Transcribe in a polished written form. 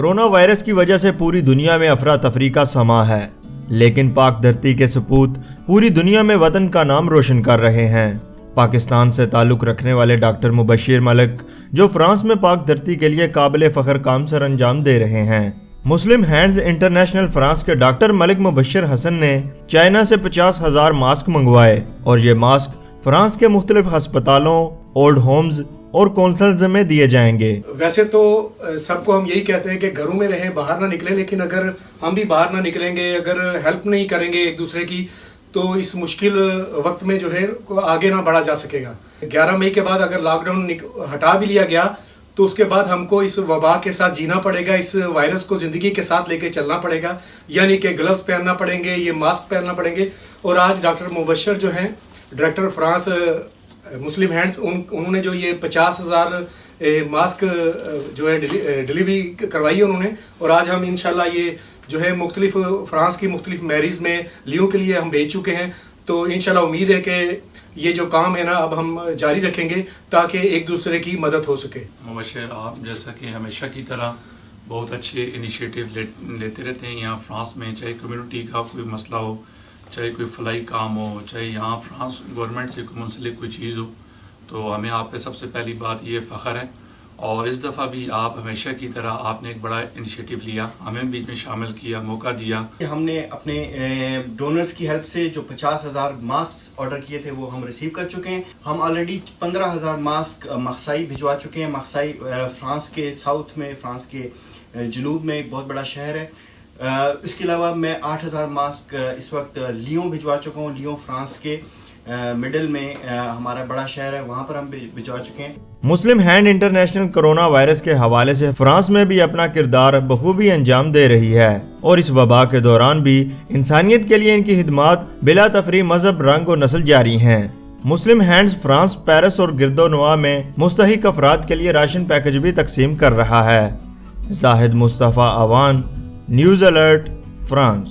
Corona virus کی وجہ سے پوری دنیا میں افراتفری کا سما ہے، لیکن پاک دھرتی کے سپوت پوری دنیا میں وطن کا نام روشن کر رہے ہیں۔ پاکستان سے تعلق رکھنے والے ڈاکٹر مبشر ملک جو فرانس میں پاک دھرتی کے لیے قابل فخر کام سر انجام دے رہے ہیں۔ مسلم ہینڈز انٹرنیشنل فرانس کے ڈاکٹر ملک مبشر حسن نے چائنا سے 50,000 ماسک منگوائے اور یہ ماسک فرانس کے مختلف ہسپتالوں، اولڈ ہومز اور کونسلز میں دیے جائیں گے۔ ویسے تو سب کو ہم یہی کہتے ہیں کہ گھروں میں رہیں، باہر نہ نکلیں، لیکن اگر ہم بھی باہر نہ نکلیں گے، اگر ہیلپ نہیں کریں گے ایک دوسرے کی، تو اس مشکل وقت میں جو ہے آگے نہ بڑھا جا سکے گا۔ 11 مئی کے بعد اگر لاک ڈاؤن ہٹا بھی لیا گیا تو اس کے بعد ہم کو اس وبا کے ساتھ جینا پڑے گا، اس وائرس کو زندگی کے ساتھ لے کے چلنا پڑے گا، یعنی کہ گلوز پہننا پڑیں گے، یہ ماسک پہننا پڑیں گے۔ اور آج ڈاکٹر مبشر جو ہیں ڈائریکٹر فرانس مسلم ہینڈز، انہوں نے جو یہ 50,000 ماسک جو ہے ڈلیوری کروائی ہے انہوں نے، اور آج ہم انشاءاللہ یہ جو ہے مختلف فرانس کی مختلف میریز میں لیوں کے لیے ہم بھیج چکے ہیں۔ تو انشاءاللہ امید ہے کہ یہ جو کام ہے نا اب ہم جاری رکھیں گے تاکہ ایک دوسرے کی مدد ہو سکے۔ مبشر، آپ جیسا کہ ہمیشہ کی طرح بہت اچھے انیشیٹو لیتے رہتے ہیں یہاں فرانس میں، چاہے کمیونٹی کا کوئی مسئلہ ہو، چاہے کوئی فلاحی کام ہو، چاہے یہاں فرانس گورنمنٹ سے کوئی منسلک کوئی چیز ہو، تو ہمیں آپ پہ سب سے پہلی بات یہ فخر ہے۔ اور اس دفعہ بھی آپ ہمیشہ کی طرح آپ نے ایک بڑا انیشیٹو لیا، ہمیں بیچ میں شامل کیا، موقع دیا۔ ہم نے اپنے ڈونرز کی ہیلپ سے جو 50,000 ماسک آرڈر کیے تھے وہ ہم ریسیو کر چکے ہیں۔ ہم آلریڈی 15,000 ماسک مارسیل بھجوا چکے ہیں۔ مارسیل فرانس کے ساؤتھ میں، فرانس کے جنوب میں ایک بہت بڑا شہر ہے۔ اس کے علاوہ میں 8,000 ماسک اس وقت لیون بھجوا چکا ہوں۔ لیون فرانس کے مڈل میں ہمارا بڑا شہر ہے، وہاں پر ہم بھجوا چکے ہیں۔ مسلم ہینڈ انٹرنیشنل کورونا وائرس کے حوالے سے فرانس میں بھی اپنا کردار بخوبی انجام دے رہی ہے، اور اس وبا کے دوران بھی انسانیت کے لیے ان کی خدمات بلا تفریق مذہب، رنگ و نسل جاری ہیں۔ مسلم ہینڈز فرانس، پیرس اور گرد و نواح میں مستحق افراد کے لیے راشن پیکج بھی تقسیم کر رہا ہے۔ زاہد مصطفیٰ اوان، نیوز الرٹ، فرانس۔